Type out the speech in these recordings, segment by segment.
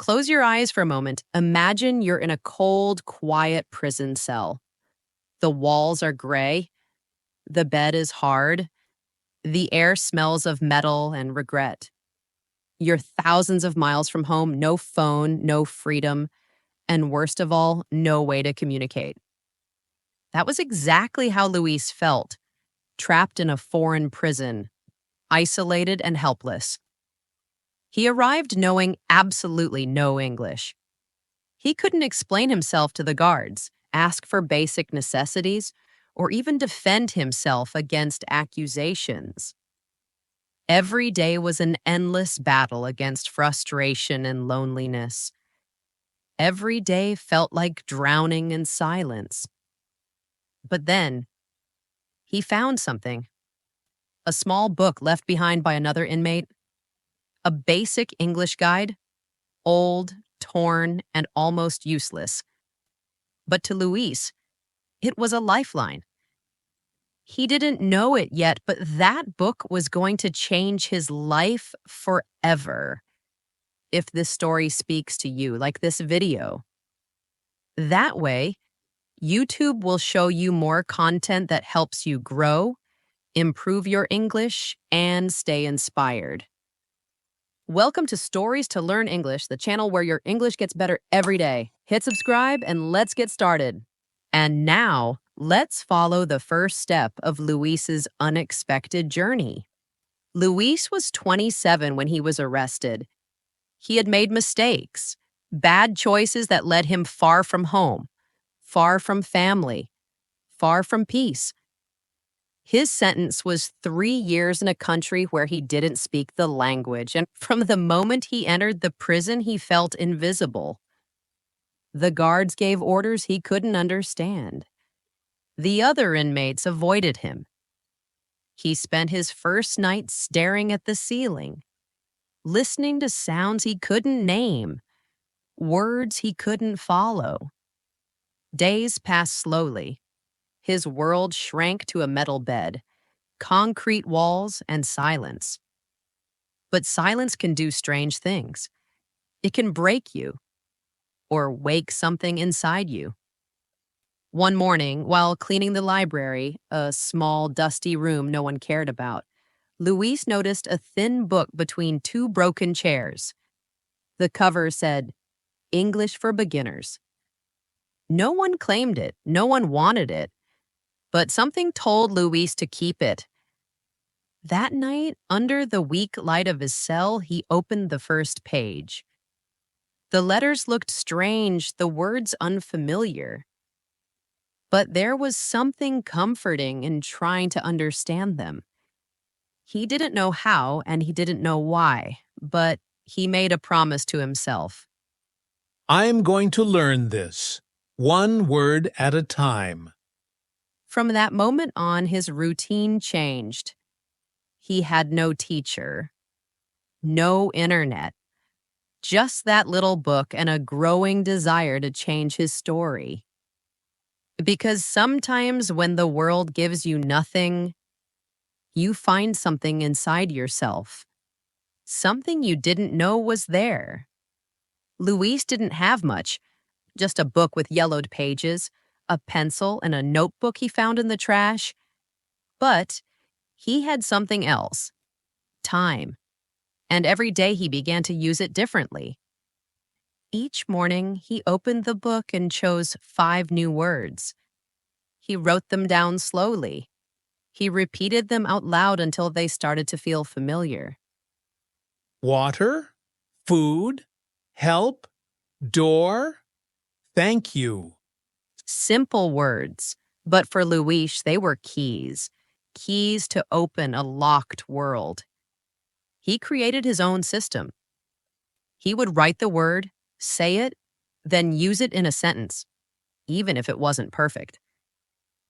Close your eyes for a moment. Imagine you're in a cold, quiet prison cell. The walls are gray, the bed is hard, the air smells of metal and regret. You're thousands of miles from home, no phone, no freedom, and worst of all, no way to communicate. That was exactly how Luis felt, trapped in a foreign prison, isolated and helpless. He arrived knowing absolutely no English. He couldn't explain himself to the guards, ask for basic necessities, or even defend himself against accusations. Every day was an endless battle against frustration and loneliness. Every day felt like drowning in silence. But then, he found something. A small book left behind by another inmate. A basic English guide. Old, torn, and almost useless. But to Luis, it was a lifeline. He didn't know it yet, but that book was going to change his life forever. If this story speaks to you, like this video. That way, YouTube will show you more content that helps you grow, improve your English, and stay inspired. Welcome to Stories to Learn English, the channel where your English gets better every day. Hit subscribe and let's get started. And now, let's follow the first step of Luis's unexpected journey. Luis was 27 when he was arrested. He had made mistakes, bad choices that led him far from home, far from family, far from peace. His sentence was 3 years in a country where he didn't speak the language, and from the moment he entered the prison, he felt invisible. The guards gave orders he couldn't understand. The other inmates avoided him. He spent his first night staring at the ceiling, listening to sounds he couldn't name, words he couldn't follow. Days passed slowly. His world shrank to a metal bed, concrete walls, and silence. But silence can do strange things. It can break you or wake something inside you. One morning, while cleaning the library, a small, dusty room no one cared about, Luis noticed a thin book between two broken chairs. The cover said, "English for Beginners." No one claimed it, no one wanted it, but something told Luis to keep it. That night, under the weak light of his cell, he opened the first page. The letters looked strange, the words unfamiliar. But there was something comforting in trying to understand them. He didn't know how, and he didn't know why, but he made a promise to himself. I am going to learn this, one word at a time. From that moment on, his routine changed. He had no teacher, no internet, just that little book and a growing desire to change his story. Because sometimes when the world gives you nothing, you find something inside yourself, something you didn't know was there. Luis didn't have much, just a book with yellowed pages, a pencil, and a notebook he found in the trash. But he had something else, time, and every day he began to use it differently. Each morning, he opened the book and chose 5 new words. He wrote them down slowly. He repeated them out loud until they started to feel familiar. Water, food, help, door, thank you. Simple words, but for Luis, they were keys to open a locked world. He created his own system. He would write the word, say it, then use it in a sentence, even if it wasn't perfect.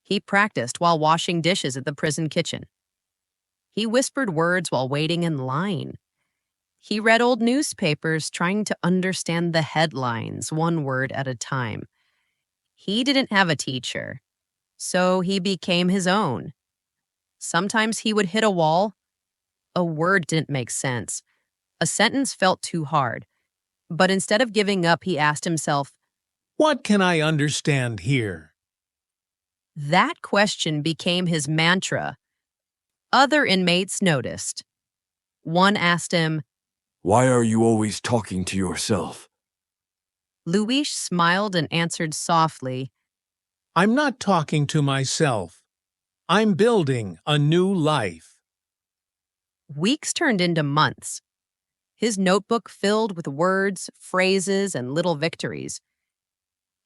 He practiced while washing dishes at the prison kitchen. He whispered words while waiting in line. He read old newspapers trying to understand the headlines, one word at a time. He didn't have a teacher, so he became his own. Sometimes he would hit a wall. A word didn't make sense. A sentence felt too hard. But instead of giving up, he asked himself, What can I understand here? that question became his mantra. Other inmates noticed. One asked him, Why are you always talking to yourself? Luis smiled and answered softly, I'm not talking to myself. I'm building a new life. Weeks turned into months. His notebook filled with words, phrases, and little victories.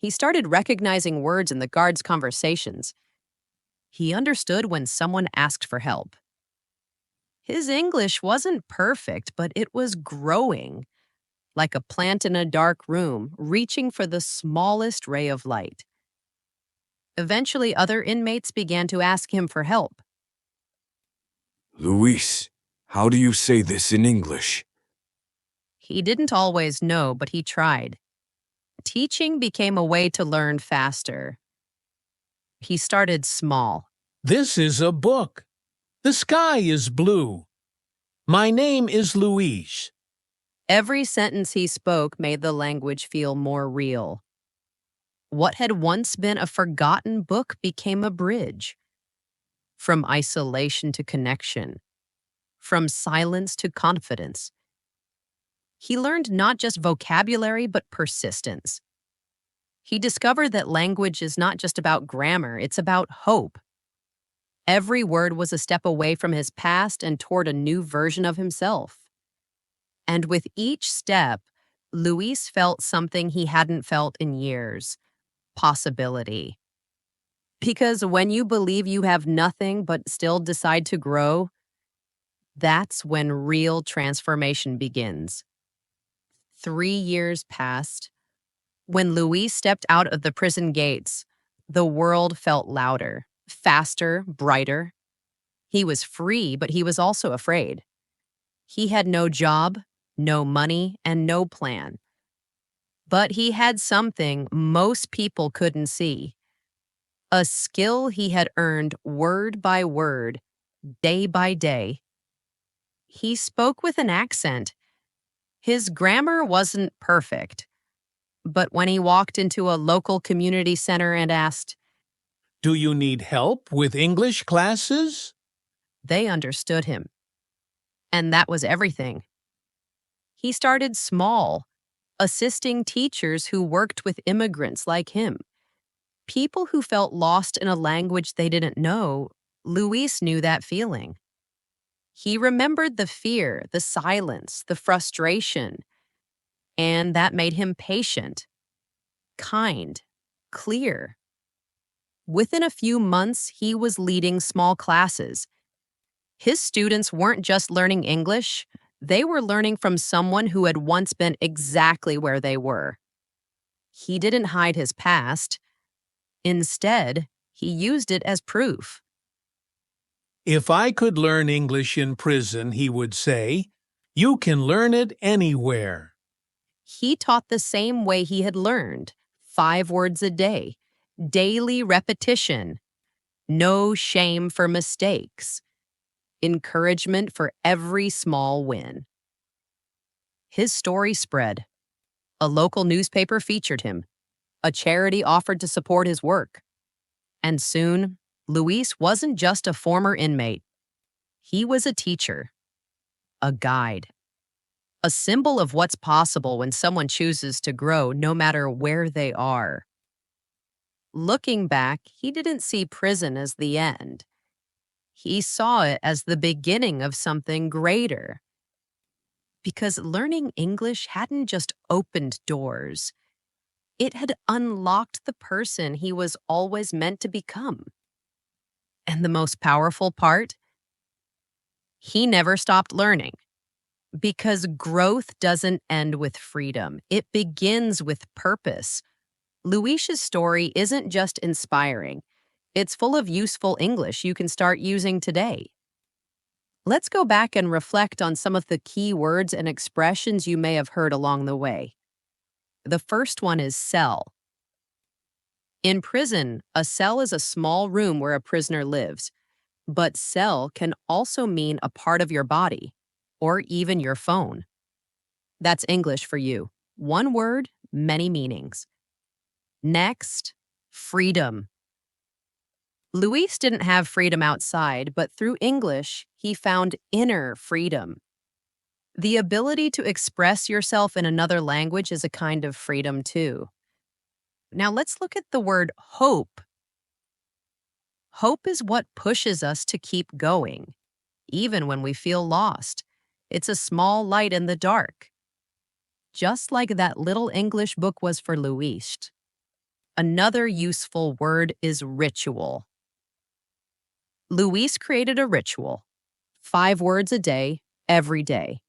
He started recognizing words in the guards' conversations. He understood when someone asked for help. His English wasn't perfect, but it was growing, like a plant in a dark room, reaching for the smallest ray of light. Eventually, other inmates began to ask him for help. Luis, how do you say this in English? He didn't always know, but he tried. Teaching became a way to learn faster. He started small. This is a book. The sky is blue. My name is Luis. Every sentence he spoke made the language feel more real. What had once been a forgotten book became a bridge. From isolation to connection. From silence to confidence. He learned not just vocabulary, but persistence. He discovered that language is not just about grammar, it's about hope. Every word was a step away from his past and toward a new version of himself. And with each step, Luis felt something he hadn't felt in years: possibility. Because when you believe you have nothing but still decide to grow, that's when real transformation begins. 3 years passed. When Luis stepped out of the prison gates, the world felt louder, faster, brighter. He was free, but he was also afraid. He had no job, no money, and no plan. But he had something most people couldn't see: a skill he had earned word by word, day by day. He spoke with an accent. His grammar wasn't perfect. But when he walked into a local community center and asked, Do you need help with English classes? they understood him. And that was everything. He started small, assisting teachers who worked with immigrants like him. People who felt lost in a language they didn't know. Luis knew that feeling. He remembered the fear, the silence, the frustration, and that made him patient, kind, clear. Within a few months, he was leading small classes. His students weren't just learning English, they were learning from someone who had once been exactly where they were. He didn't hide his past. Instead, he used it as proof. If I could learn English in prison, he would say, you can learn it anywhere. He taught the same way he had learned: 5 words a day, daily repetition, no shame for mistakes, encouragement for every small win. His story spread. A local newspaper featured him. A charity offered to support his work. And soon, Luis wasn't just a former inmate. He was a teacher, a guide, a symbol of what's possible when someone chooses to grow no matter where they are. Looking back, he didn't see prison as the end. He saw it as the beginning of something greater. Because learning English hadn't just opened doors, it had unlocked the person he was always meant to become. And the most powerful part? He never stopped learning. Because growth doesn't end with freedom, it begins with purpose. Luis's story isn't just inspiring, it's full of useful English you can start using today. Let's go back and reflect on some of the key words and expressions you may have heard along the way. The first one is cell. In prison, a cell is a small room where a prisoner lives, but cell can also mean a part of your body, or even your phone. That's English for you. One word, many meanings. Next, freedom. Luis didn't have freedom outside, but through English, he found inner freedom. The ability to express yourself in another language is a kind of freedom, too. Now let's look at the word hope. Hope is what pushes us to keep going, even when we feel lost. It's a small light in the dark, just like that little English book was for Luis. Another useful word is ritual. Luis created a ritual, 5 words a day, every day.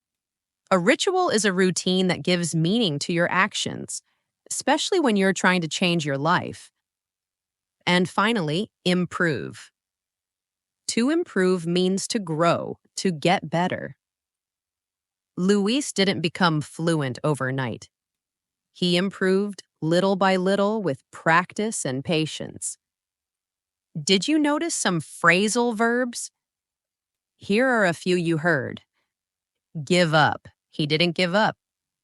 A ritual is a routine that gives meaning to your actions, especially when you're trying to change your life. And finally, improve. To improve means to grow, to get better. Luis didn't become fluent overnight. He improved little by little with practice and patience. Did you notice some phrasal verbs? Here are a few you heard. Give up. He didn't give up.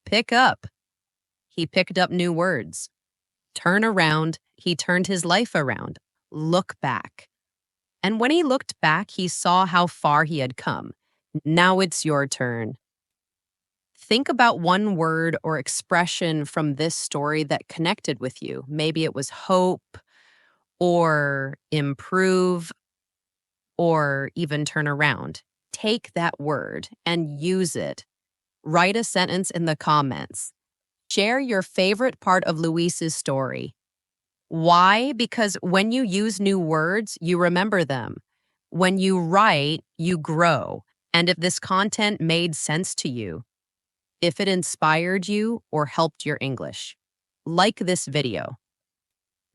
Pick up. He picked up new words. Turn around. He turned his life around. Look back. And when he looked back, he saw how far he had come. Now it's your turn. Think about one word or expression from this story that connected with you. Maybe it was hope, or improve, or even turn around. Take that word and use it. Write a sentence in the comments. Share your favorite part of Luis's story. Why? Because when you use new words, you remember them. When you write, you grow. And if this content made sense to you, if it inspired you or helped your English, like this video.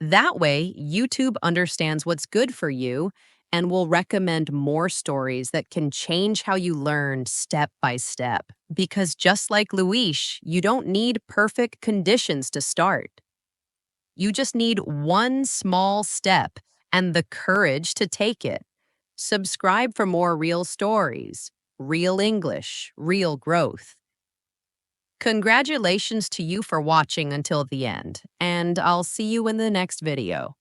That way, YouTube understands what's good for you and will recommend more stories that can change how you learn step by step. Because just like Luis, you don't need perfect conditions to start. You just need one small step and the courage to take it. Subscribe for more real stories, real English, real growth. Congratulations to you for watching until the end, and I'll see you in the next video.